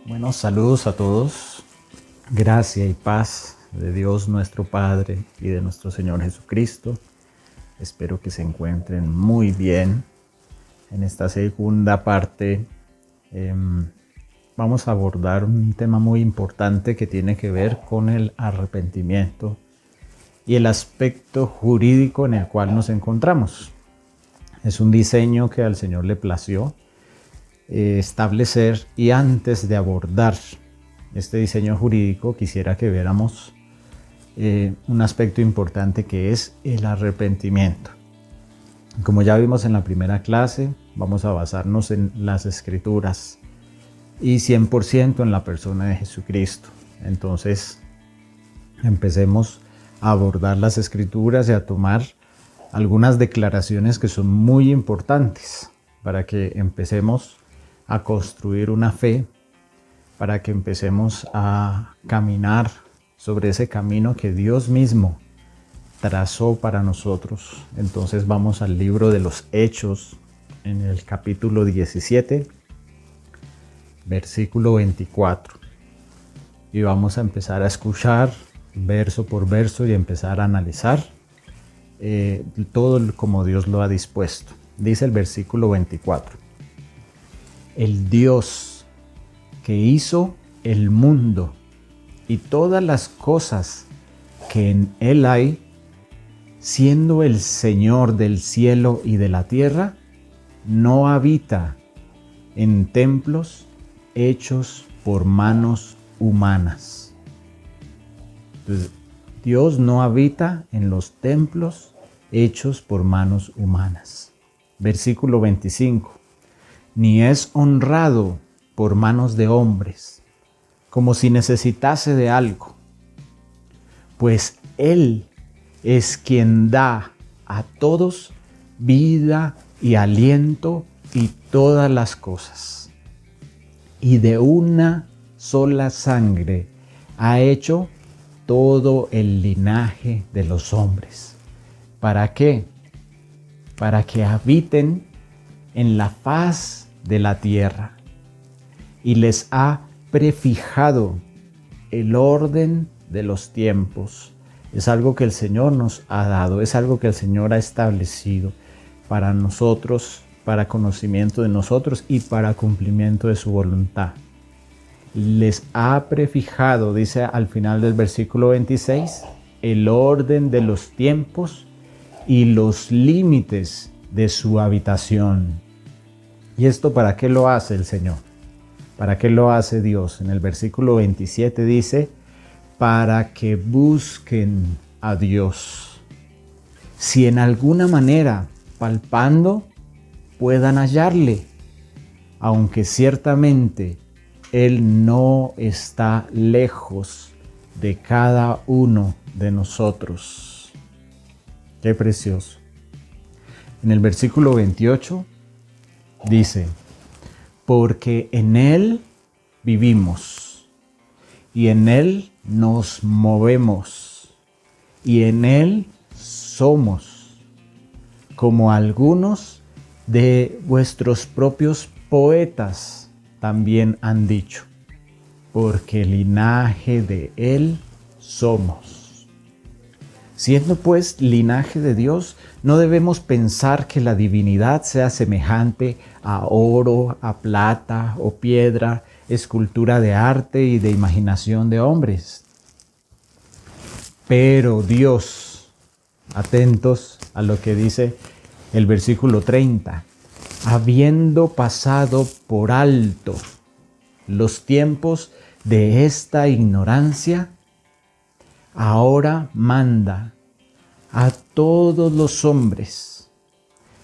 Bueno, saludos a todos. Gracia y paz de Dios nuestro Padre y de nuestro Señor Jesucristo. Espero que se encuentren muy bien. En esta segunda parte vamos a abordar un tema muy importante que tiene que ver con el arrepentimiento y el aspecto jurídico en el cual nos encontramos. Es un diseño que al Señor le plació establecer, y antes de abordar este diseño jurídico quisiera que viéramos un aspecto importante, que es el arrepentimiento. Como ya vimos en la primera clase, vamos a basarnos en las Escrituras y 100% en la persona de Jesucristo. Entonces empecemos a abordar las Escrituras y a tomar algunas declaraciones que son muy importantes para que empecemos a construir una fe, para que empecemos a caminar sobre ese camino que Dios mismo trazó para nosotros. Entonces vamos al libro de los Hechos, en el capítulo 17, versículo 24. Y vamos a empezar a escuchar verso por verso y empezar a analizar todo como Dios lo ha dispuesto. Dice el versículo 24. El Dios que hizo el mundo y todas las cosas que en él hay, siendo el Señor del cielo y de la tierra, no habita en templos hechos por manos humanas. Entonces, Dios no habita en los templos hechos por manos humanas. Versículo 25. Ni es honrado por manos de hombres, como si necesitase de algo, pues Él es quien da a todos vida y aliento y todas las cosas. Y de una sola sangre ha hecho todo el linaje de los hombres. ¿Para qué? Para que habiten en la faz de la tierra, y les ha prefijado el orden de los tiempos. Es algo que el Señor nos ha dado, es algo que el Señor ha establecido para nosotros, para conocimiento de nosotros y para cumplimiento de su voluntad. Les ha prefijado, dice al final del versículo 26, el orden de los tiempos y los límites de su habitación. ¿Y esto para qué lo hace el Señor? ¿Para qué lo hace Dios? En el versículo 27 dice, para que busquen a Dios, si en alguna manera, palpando, puedan hallarle, aunque ciertamente Él no está lejos de cada uno de nosotros. Qué precioso. En el versículo 28 dice, porque en Él vivimos, y en Él nos movemos, y en Él somos, como algunos de vuestros propios poetas también han dicho, porque linaje de Él somos. Siendo pues linaje de Dios, no debemos pensar que la divinidad sea semejante a oro, a plata o piedra, escultura de arte y de imaginación de hombres. Pero Dios, atentos a lo que dice el versículo 30, habiendo pasado por alto los tiempos de esta ignorancia, ahora manda a todos los hombres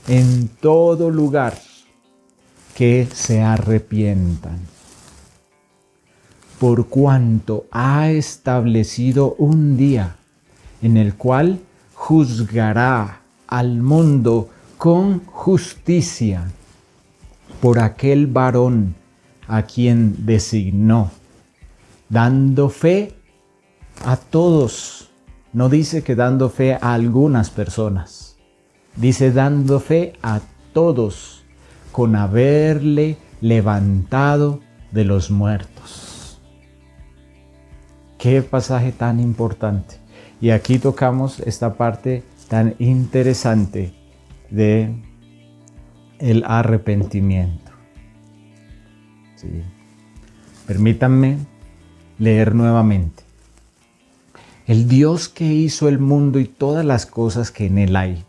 en todo lugar que se arrepientan, por cuanto ha establecido un día en el cual juzgará al mundo con justicia por aquel varón a quien designó, dando fe a todos. No dice que dando fe a algunas personas, dice dando fe a todos, con haberle levantado de los muertos. Qué pasaje tan importante. Y aquí tocamos esta parte tan interesante de el arrepentimiento. Sí. Permítanme leer nuevamente. El Dios que hizo el mundo y todas las cosas que en él hay,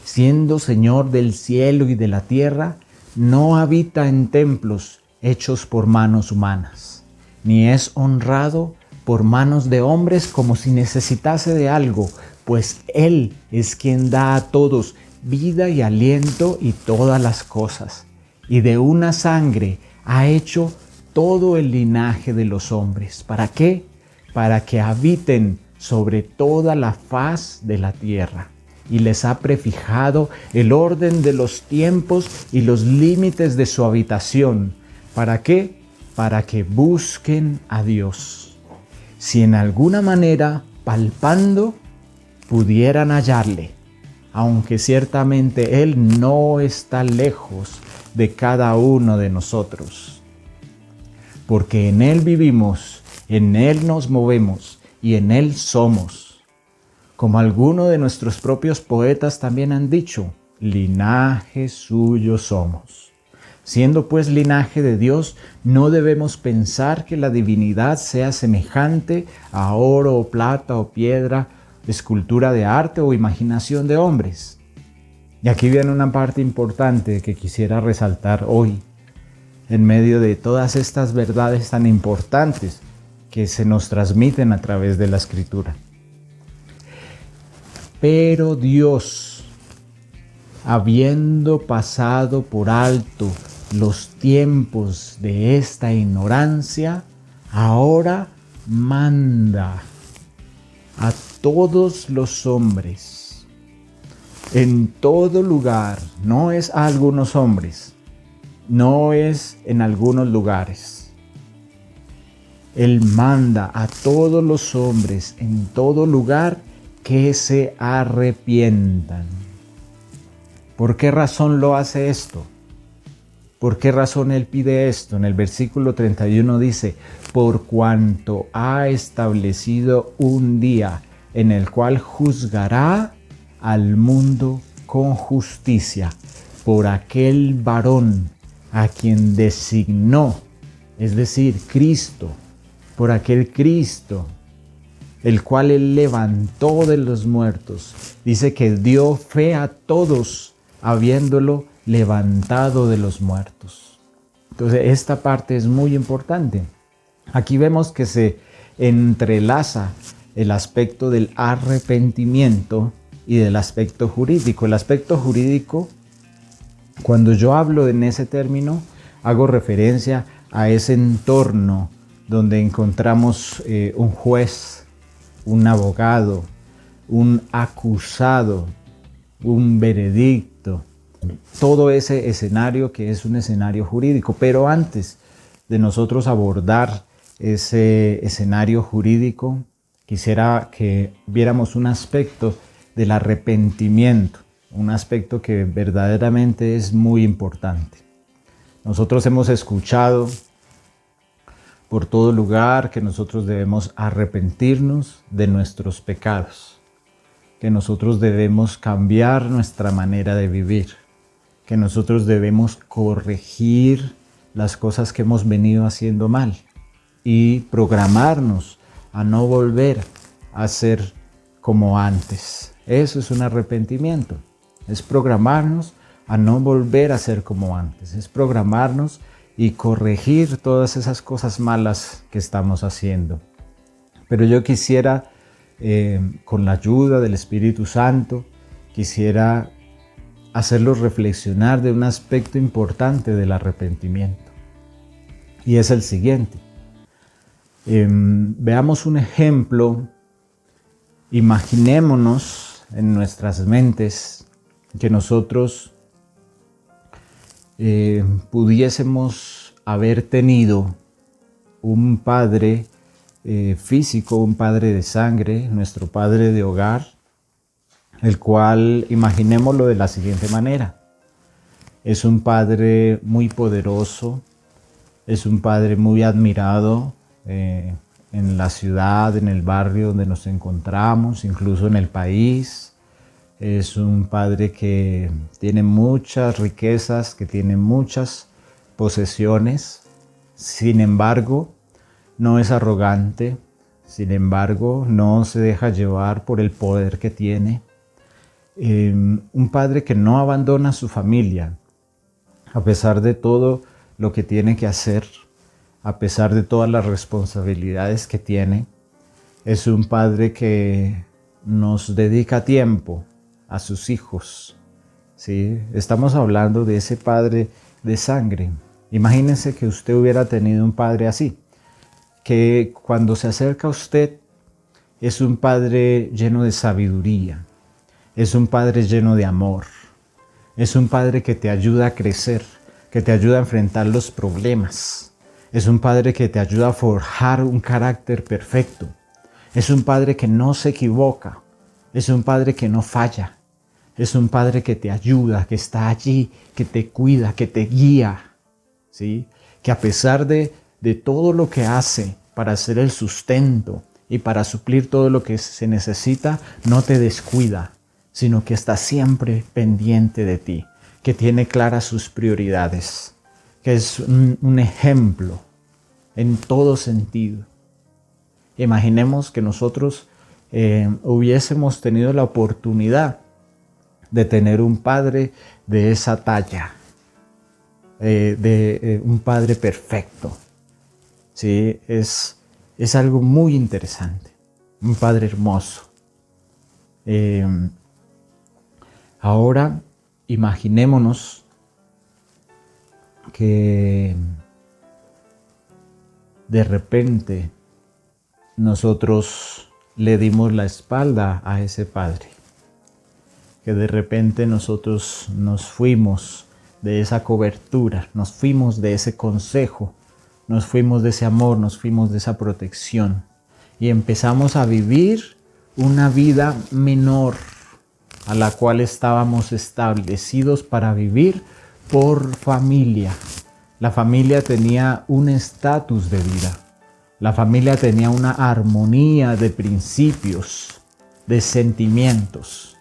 siendo Señor del cielo y de la tierra, no habita en templos hechos por manos humanas, ni es honrado por manos de hombres como si necesitase de algo, pues Él es quien da a todos vida y aliento y todas las cosas, y de una sangre ha hecho todo el linaje de los hombres. ¿Para qué? Para que habiten sobre toda la faz de la tierra, y les ha prefijado el orden de los tiempos y los límites de su habitación. ¿Para qué? Para que busquen a Dios, si en alguna manera, palpando, pudieran hallarle, aunque ciertamente Él no está lejos de cada uno de nosotros. Porque en Él vivimos, en Él nos movemos y en Él somos. Como algunos de nuestros propios poetas también han dicho, linaje suyo somos. Siendo pues linaje de Dios, no debemos pensar que la divinidad sea semejante a oro o plata o piedra, escultura de arte o imaginación de hombres. Y aquí viene una parte importante que quisiera resaltar hoy, en medio de todas estas verdades tan importantes que se nos transmiten a través de la Escritura. Pero Dios, habiendo pasado por alto los tiempos de esta ignorancia, ahora manda a todos los hombres en todo lugar, no es a algunos hombres, no es en algunos lugares. Él manda a todos los hombres en todo lugar que se arrepientan. ¿Por qué razón lo hace esto? ¿Por qué razón Él pide esto? En el versículo 31 dice, por cuanto ha establecido un día en el cual juzgará al mundo con justicia por aquel varón a quien designó, es decir, Cristo, por aquel Cristo, el cual Él levantó de los muertos. Dice que dio fe a todos, habiéndolo levantado de los muertos. Entonces, esta parte es muy importante. Aquí vemos que se entrelaza el aspecto del arrepentimiento y del aspecto jurídico. El aspecto jurídico, cuando yo hablo en ese término, hago referencia a ese entorno donde encontramos un juez, un abogado, un acusado, un veredicto, todo ese escenario que es un escenario jurídico. Pero antes de nosotros abordar ese escenario jurídico, quisiera que viéramos un aspecto del arrepentimiento, un aspecto que verdaderamente es muy importante. Nosotros hemos escuchado por todo lugar que nosotros debemos arrepentirnos de nuestros pecados, que nosotros debemos cambiar nuestra manera de vivir, que nosotros debemos corregir las cosas que hemos venido haciendo mal y programarnos a no volver a ser como antes. Eso es un arrepentimiento, es programarnos a no volver a ser como antes, es programarnos y corregir todas esas cosas malas que estamos haciendo. Pero yo quisiera, con la ayuda del Espíritu Santo, quisiera hacerlos reflexionar de un aspecto importante del arrepentimiento. Y es el siguiente. Veamos un ejemplo. Imaginémonos en nuestras mentes que nosotros pudiésemos haber tenido un padre físico, un padre de sangre, nuestro padre de hogar, el cual, imaginémoslo de la siguiente manera. Es un padre muy poderoso, Es un padre muy admirado en la ciudad, en el barrio donde nos encontramos, incluso en el país. Es un padre que tiene muchas riquezas, que tiene muchas posesiones. Sin embargo, no es arrogante. Sin embargo, no se deja llevar por el poder que tiene. Un padre que no abandona a su familia, a pesar de todo lo que tiene que hacer, a pesar de todas las responsabilidades que tiene. Es un padre que nos dedica tiempo a sus hijos, ¿sí? Estamos hablando de ese padre de sangre. Imagínense que usted hubiera tenido un padre así, que cuando se acerca a usted es un padre lleno de sabiduría, es un padre lleno de amor, es un padre que te ayuda a crecer, que te ayuda a enfrentar los problemas, es un padre que te ayuda a forjar un carácter perfecto, es un padre que no se equivoca, es un padre que no falla, es un padre que te ayuda, que está allí, que te cuida, que te guía, ¿sí? Que a pesar de todo lo que hace para hacer el sustento y para suplir todo lo que se necesita, no te descuida, sino que está siempre pendiente de ti, que tiene claras sus prioridades, que es un ejemplo en todo sentido. Imaginemos que nosotros hubiésemos tenido la oportunidad de tener un padre de esa talla, un padre perfecto. ¿Sí? Es algo muy interesante, un padre hermoso. Ahora imaginémonos que de repente nosotros le dimos la espalda a ese padre, que de repente nosotros nos fuimos de esa cobertura, nos fuimos de ese consejo, nos fuimos de ese amor, nos fuimos de esa protección y empezamos a vivir una vida menor a la cual estábamos establecidos para vivir por familia. La familia tenía un estatus de vida. La familia tenía una armonía de principios, de sentimientos,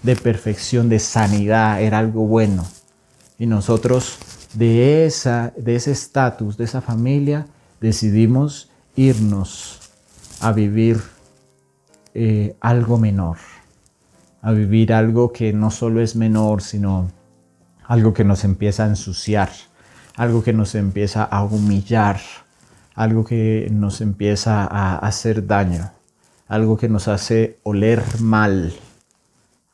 de perfección, de sanidad. Era algo bueno. Y nosotros de ese estatus, de esa familia, decidimos irnos a vivir algo menor. A vivir algo que no solo es menor, sino algo que nos empieza a ensuciar, algo que nos empieza a humillar, algo que nos empieza a hacer daño, algo que nos hace oler mal,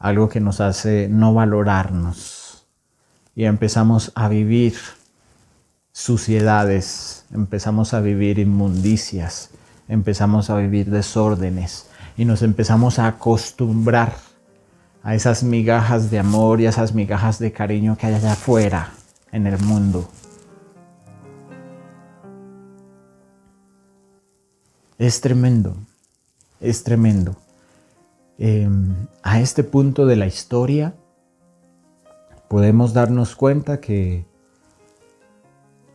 algo que nos hace no valorarnos. Y empezamos a vivir suciedades, empezamos a vivir inmundicias, empezamos a vivir desórdenes y nos empezamos a acostumbrar a esas migajas de amor y a esas migajas de cariño que hay allá afuera en el mundo. Es tremendo, es tremendo. A este punto de la historia podemos darnos cuenta que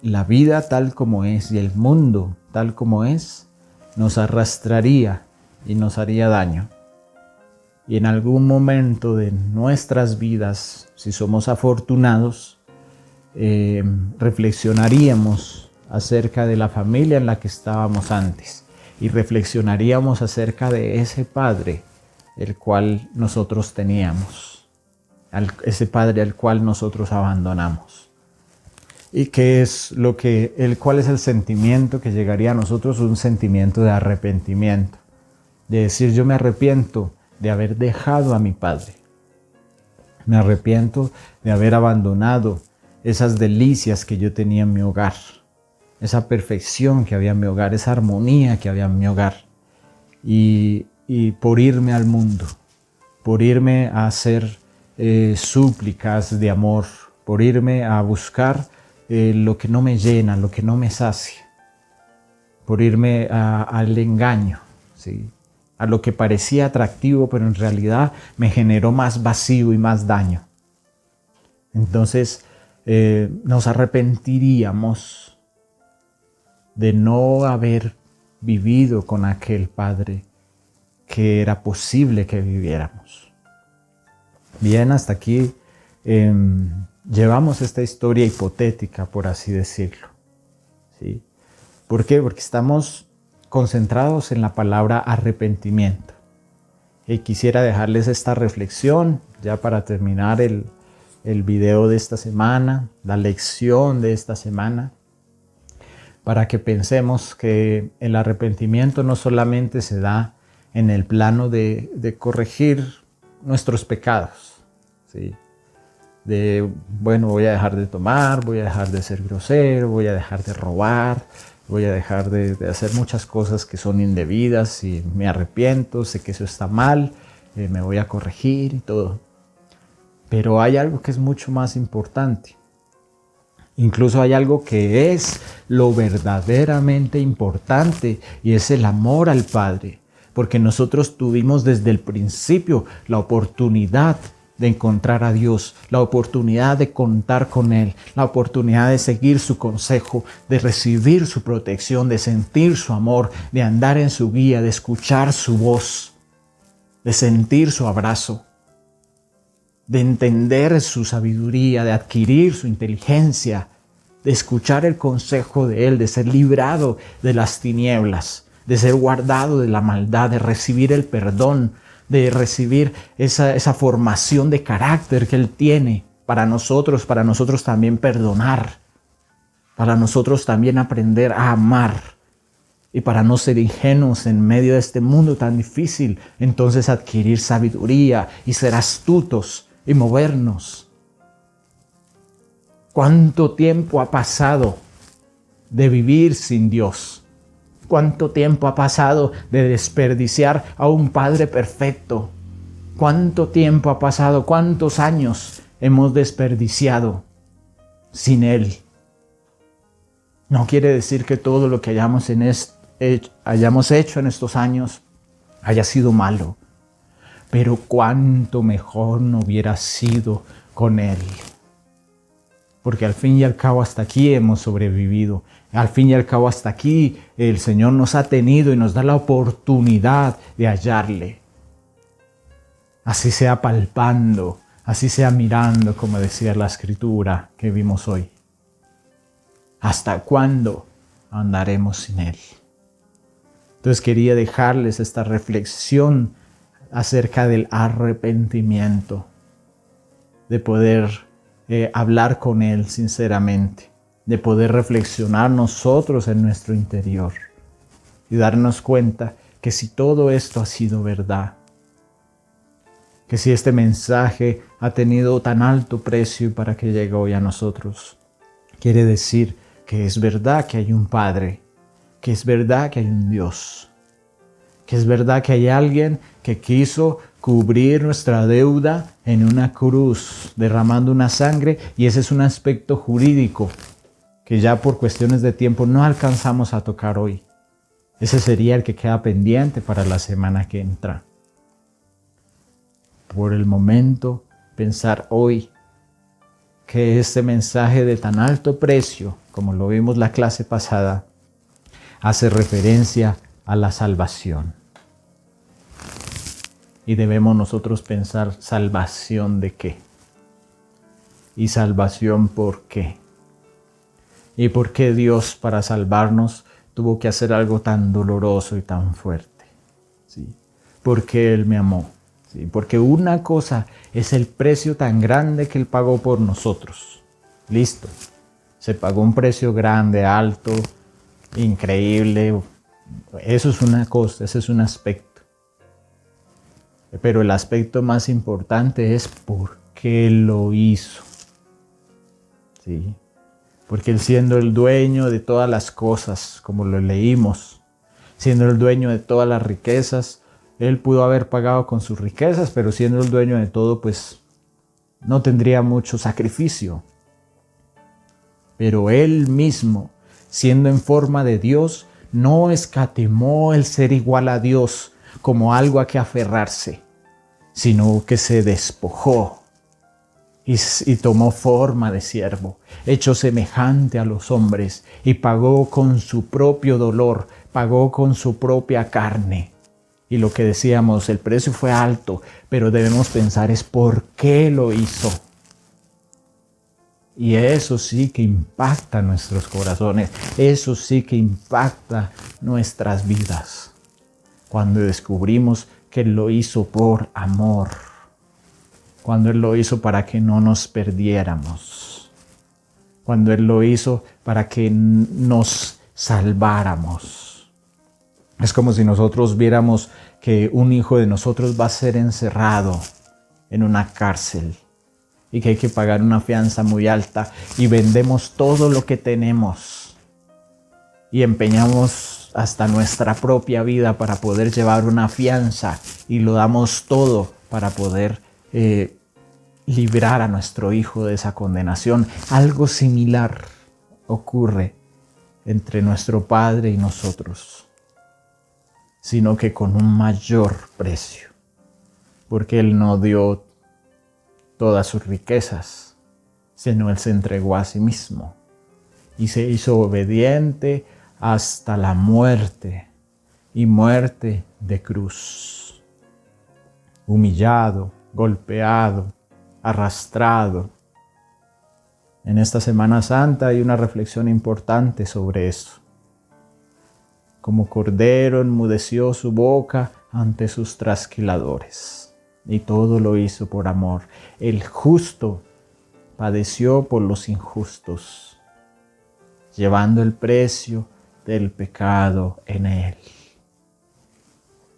la vida tal como es y el mundo tal como es nos arrastraría y nos haría daño. Y en algún momento de nuestras vidas, si somos afortunados, reflexionaríamos acerca de la familia en la que estábamos antes y reflexionaríamos acerca de ese padre el cual nosotros teníamos, ese padre al cual nosotros abandonamos. ¿Y qué es cuál es el sentimiento que llegaría a nosotros? Un sentimiento de arrepentimiento, de decir yo me arrepiento de haber dejado a mi padre. Me arrepiento de haber abandonado esas delicias que yo tenía en mi hogar, esa perfección que había en mi hogar, esa armonía que había en mi hogar. Y por irme al mundo, por irme a hacer súplicas de amor, por irme a buscar lo que no me llena, lo que no me sacia, por irme al engaño, ¿sí? A lo que parecía atractivo, pero en realidad me generó más vacío y más daño. Entonces nos arrepentiríamos de no haber vivido con aquel Padre que era posible que viviéramos. Bien, hasta aquí llevamos esta historia hipotética, por así decirlo. ¿Sí? ¿Por qué? Porque estamos concentrados en la palabra arrepentimiento. Y quisiera dejarles esta reflexión ya para terminar el video de esta semana, la lección de esta semana, para que pensemos que el arrepentimiento no solamente se da en el plano de corregir nuestros pecados, ¿sí? Bueno, voy a dejar de tomar, voy a dejar de ser grosero, voy a dejar de robar, voy a dejar de hacer muchas cosas que son indebidas y me arrepiento, sé que eso está mal, me voy a corregir y todo. Pero hay algo que es mucho más importante. Incluso hay algo que es lo verdaderamente importante y es el amor al Padre. Porque nosotros tuvimos desde el principio la oportunidad de encontrar a Dios, la oportunidad de contar con Él, la oportunidad de seguir su consejo, de recibir su protección, de sentir su amor, de andar en su guía, de escuchar su voz, de sentir su abrazo, de entender su sabiduría, de adquirir su inteligencia, de escuchar el consejo de Él, de ser librado de las tinieblas, de ser guardado de la maldad, de recibir el perdón, de recibir esa formación de carácter que Él tiene para nosotros también perdonar, para nosotros también aprender a amar y para no ser ingenuos en medio de este mundo tan difícil, entonces adquirir sabiduría y ser astutos y movernos. ¿Cuánto tiempo ha pasado de vivir sin Dios? ¿Cuánto tiempo ha pasado de desperdiciar a un Padre perfecto? ¿Cuánto tiempo ha pasado? ¿Cuántos años hemos desperdiciado sin Él? No quiere decir que todo lo que hayamos hecho en estos años haya sido malo, pero cuánto mejor no hubiera sido con Él. Porque al fin y al cabo hasta aquí hemos sobrevivido. Al fin y al cabo hasta aquí el Señor nos ha tenido y nos da la oportunidad de hallarle. Así sea palpando, así sea mirando, como decía la Escritura que vimos hoy. ¿Hasta cuándo andaremos sin Él? Entonces quería dejarles esta reflexión acerca del arrepentimiento, de poder hablar con Él sinceramente, de poder reflexionar nosotros en nuestro interior y darnos cuenta que si todo esto ha sido verdad, que si este mensaje ha tenido tan alto precio para que llegue hoy a nosotros, quiere decir que es verdad que hay un Padre, que es verdad que hay un Dios, que es verdad que hay alguien que quiso cubrir nuestra deuda en una cruz, derramando una sangre, y ese es un aspecto jurídico que ya por cuestiones de tiempo no alcanzamos a tocar hoy. Ese sería el que queda pendiente para la semana que entra. Por el momento, pensar hoy que este mensaje de tan alto precio, como lo vimos la clase pasada, hace referencia a la salvación. Y debemos nosotros pensar, ¿salvación de qué? ¿Y salvación por qué? ¿Y por qué Dios para salvarnos tuvo que hacer algo tan doloroso y tan fuerte? ¿Sí? Porque Él me amó. ¿Sí? Porque una cosa es el precio tan grande que Él pagó por nosotros. Listo. Se pagó un precio grande, alto, increíble. Eso es una cosa, ese es un aspecto. Pero el aspecto más importante es por qué lo hizo. ¿Sí? Porque Él, siendo el dueño de todas las cosas, como lo leímos, siendo el dueño de todas las riquezas, Él pudo haber pagado con sus riquezas, pero siendo el dueño de todo, pues no tendría mucho sacrificio. Pero Él mismo, siendo en forma de Dios, no escatimó el ser igual a Dios como algo a que aferrarse, sino que se despojó y tomó forma de siervo, hecho semejante a los hombres, y pagó con su propio dolor, pagó con su propia carne. Y lo que decíamos, el precio fue alto, pero debemos pensar es por qué lo hizo. Y eso sí que impacta nuestros corazones, eso sí que impacta nuestras vidas. Cuando descubrimos que Él lo hizo por amor, cuando Él lo hizo para que no nos perdiéramos, cuando Él lo hizo para que nos salváramos. Es como si nosotros viéramos que un hijo de nosotros va a ser encerrado en una cárcel y que hay que pagar una fianza muy alta y vendemos todo lo que tenemos y empeñamos hasta nuestra propia vida para poder llevar una fianza y lo damos todo para poder librar a nuestro hijo de esa condenación. Algo similar ocurre entre nuestro Padre y nosotros, sino que con un mayor precio, porque Él no dio todas sus riquezas, sino Él se entregó a sí mismo y se hizo obediente hasta la muerte y muerte de cruz. Humillado, golpeado, arrastrado. En esta Semana Santa hay una reflexión importante sobre eso. Como cordero enmudeció su boca ante sus trasquiladores. Y todo lo hizo por amor. El justo padeció por los injustos, llevando el precio del pecado en Él.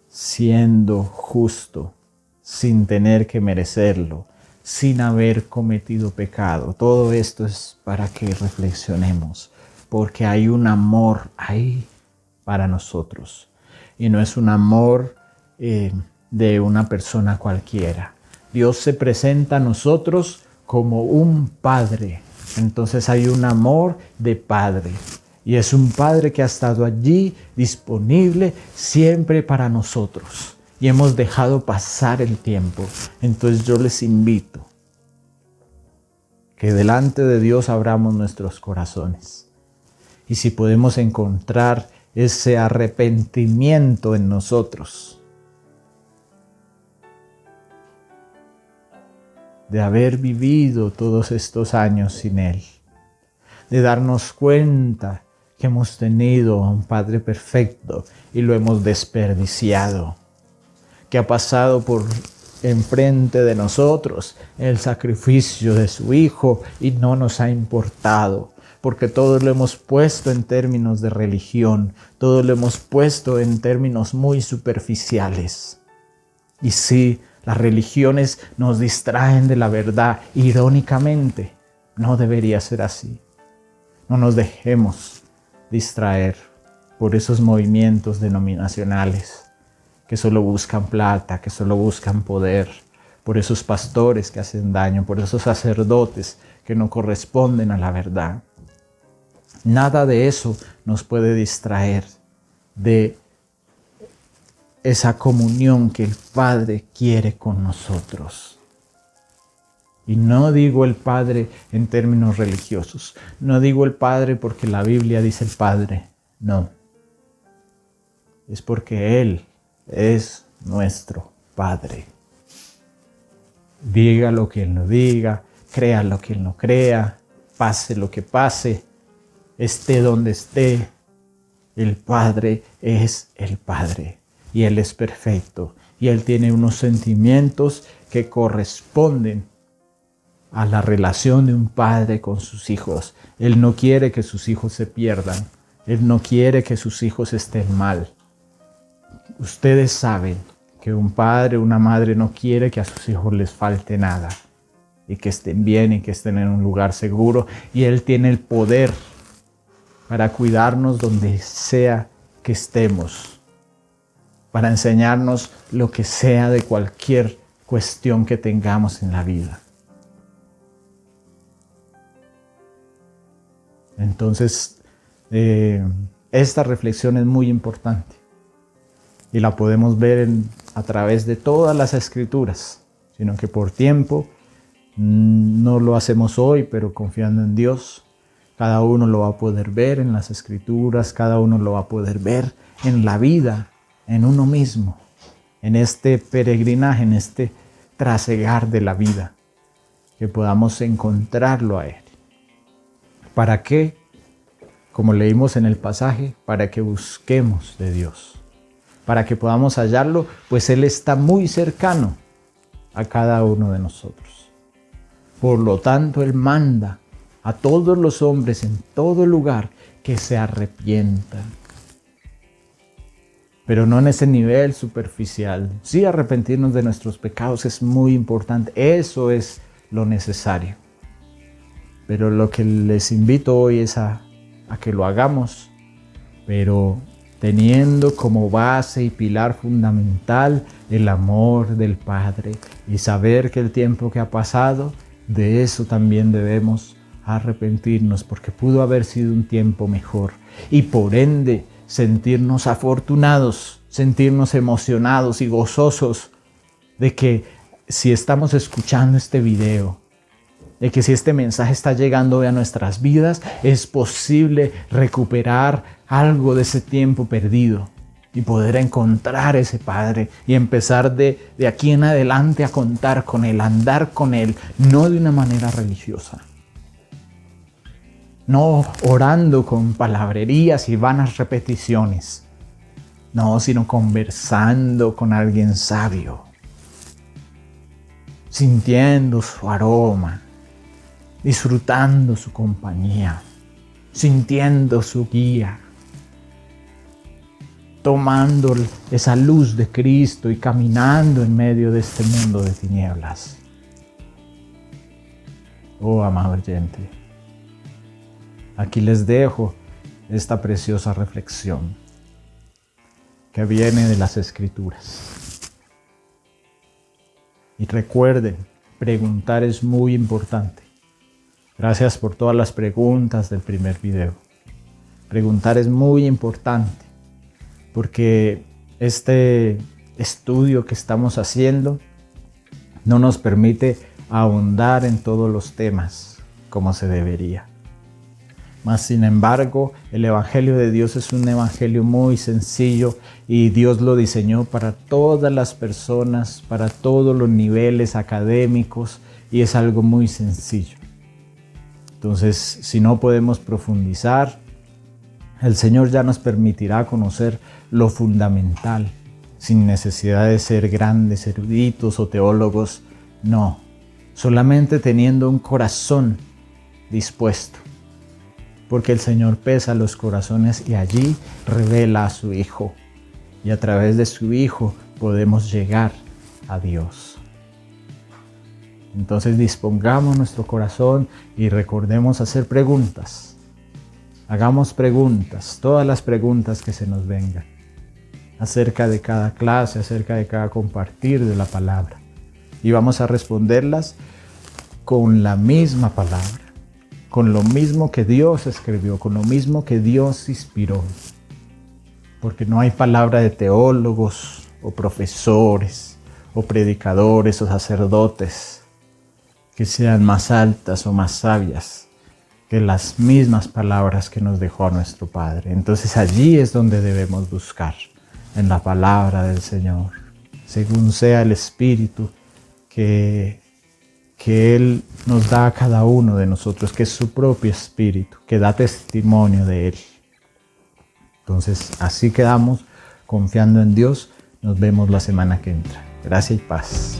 Siendo justo, sin tener que merecerlo, sin haber cometido pecado. Todo esto es para que reflexionemos, porque hay un amor ahí para nosotros. Y no es un amor de una persona cualquiera. Dios se presenta a nosotros como un padre. Entonces hay un amor de padre. Y es un padre que ha estado allí disponible siempre para nosotros. Y hemos dejado pasar el tiempo. Entonces yo les invito que delante de Dios abramos nuestros corazones. Y si podemos encontrar ese arrepentimiento en nosotros, de haber vivido todos estos años sin Él, de darnos cuenta que hemos tenido a un Padre perfecto y lo hemos desperdiciado, que ha pasado por enfrente de nosotros el sacrificio de su Hijo y no nos ha importado, porque todo lo hemos puesto en términos de religión, todo lo hemos puesto en términos muy superficiales. Y sí, las religiones nos distraen de la verdad. Irónicamente, no debería ser así. No nos dejemos distraer por esos movimientos denominacionales que solo buscan plata, que solo buscan poder, por esos pastores que hacen daño, por esos sacerdotes que no corresponden a la verdad. Nada de eso nos puede distraer de esa comunión que el Padre quiere con nosotros. Y no digo el Padre en términos religiosos. No digo el Padre porque la Biblia dice el Padre. No. Es porque Él es nuestro Padre. Diga lo que Él no diga, crea lo que Él no crea, pase lo que pase, esté donde esté. El Padre es el Padre. Y Él es perfecto. Y Él tiene unos sentimientos que corresponden a la relación de un padre con sus hijos. Él no quiere que sus hijos se pierdan. Él no quiere que sus hijos estén mal. Ustedes saben que un padre o una madre no quiere que a sus hijos les falte nada. Y que estén bien y que estén en un lugar seguro. Y Él tiene el poder para cuidarnos donde sea que estemos, para enseñarnos lo que sea de cualquier cuestión que tengamos en la vida. Entonces, esta reflexión es muy importante y la podemos ver a través de todas las Escrituras, sino que por tiempo No lo hacemos hoy, pero confiando en Dios. Cada uno lo va a poder ver en las Escrituras, cada uno lo va a poder ver en la vida, en uno mismo, en este peregrinaje, en este trasegar de la vida, que podamos encontrarlo a Él. ¿Para qué? Como leímos en el pasaje, para que busquemos de Dios, para que podamos hallarlo, pues Él está muy cercano a cada uno de nosotros. Por lo tanto, Él manda a todos los hombres en todo lugar que se arrepientan. Pero no en ese nivel superficial. Sí, arrepentirnos de nuestros pecados es muy importante. Eso es lo necesario. Pero lo que les invito hoy es a que lo hagamos, pero teniendo como base y pilar fundamental el amor del Padre y saber que el tiempo que ha pasado, de eso también debemos arrepentirnos, porque pudo haber sido un tiempo mejor y por ende sentirnos afortunados, sentirnos emocionados y gozosos de que si estamos escuchando este video, de que si este mensaje está llegando a nuestras vidas, es posible recuperar algo de ese tiempo perdido y poder encontrar ese Padre y empezar de aquí en adelante a contar con Él, a andar con Él, no de una manera religiosa, no orando con palabrerías y vanas repeticiones, no, sino conversando con alguien sabio, sintiendo su aroma, disfrutando su compañía, sintiendo su guía, tomando esa luz de Cristo y caminando en medio de este mundo de tinieblas. Oh, amado oyente, aquí les dejo esta preciosa reflexión que viene de las Escrituras. Y recuerden, preguntar es muy importante. Gracias por todas las preguntas del primer video. Preguntar es muy importante porque este estudio que estamos haciendo no nos permite ahondar en todos los temas como se debería. Mas, sin embargo, el Evangelio de Dios es un evangelio muy sencillo y Dios lo diseñó para todas las personas, para todos los niveles académicos, y es algo muy sencillo. Entonces, si no podemos profundizar, el Señor ya nos permitirá conocer lo fundamental, sin necesidad de ser grandes eruditos o teólogos, no, solamente teniendo un corazón dispuesto, porque el Señor pesa los corazones y allí revela a su Hijo, y a través de su Hijo podemos llegar a Dios. Entonces dispongamos nuestro corazón y recordemos hacer preguntas. Hagamos preguntas, todas las preguntas que se nos vengan, acerca de cada clase, acerca de cada compartir de la palabra. Y vamos a responderlas con la misma palabra, con lo mismo que Dios escribió, con lo mismo que Dios inspiró. Porque no hay palabra de teólogos o profesores o predicadores o sacerdotes que sean más altas o más sabias que las mismas palabras que nos dejó nuestro Padre. Entonces allí es donde debemos buscar, en la palabra del Señor, según sea el Espíritu que Él nos da a cada uno de nosotros, que es su propio Espíritu, que da testimonio de Él. Entonces así quedamos, confiando en Dios. Nos vemos la semana que entra. Gracia y paz.